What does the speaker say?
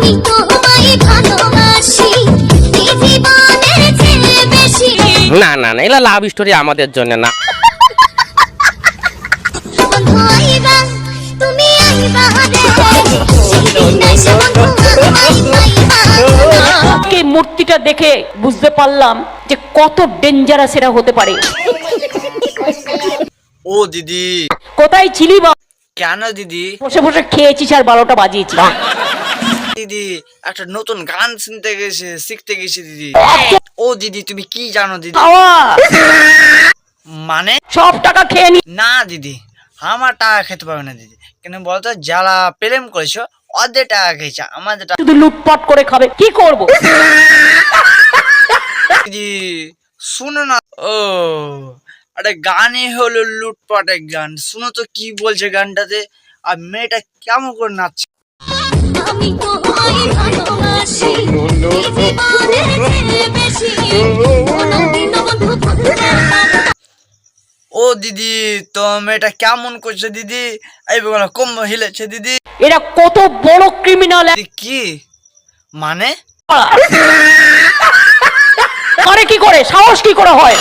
আমি তোমায় ভালোবাসি এই জীবনের চেয়ে বেশি। না না না, এলা লাভ স্টোরি আমাদের জন্য না। বন্ধু আইবা তুমি আইবা রে সেদিন এসে বন্ধু আমায় পাইবা। এই মূর্তিটা দেখে বুঝতে পারলাম যে কত ডেঞ্জারাস এরা হতে পারে। ও দিদি, কোথায় ছিলি বা? কেন দিদি? বসে বসে খেয়েছিস আর 12টা বাজিয়েছিস। দিদি একটা নতুন গান শিখতে গেছি দিদি। ও দিদি তুমি কি জানো দিদি? খাওয়া মানে সব টাকা খেয়ে নি। না দিদি, আমার টাকা খেতে পারবে না দিদি। কেন বলতো, যারা প্রেম করেছো অর্ধেক টাকা খেয়েছে, আমাদের টাকা। শুধু লুটপাট করে খাবে, কি করব? দিদি শুনো না, ও আরে গানই হলো লুটপাটের গান। শুনো তো কি বলছে গানটাতে, আর মেয়েটা কেমন করে নাচছে। আমি তোমায় ভালোবাসি এই জীবনের চেয়ে বেশি। কোনদিনও বন্ধু ভুলতে পারবো না। ও দিদি তো মেয়েটা কেমন করছে দিদি, এই বলো কম হিলেছে দিদি। এরা কত বড় ক্রিমিনাল। দিদি কি মানে? করে কি করে, সাহস কি করে হয়?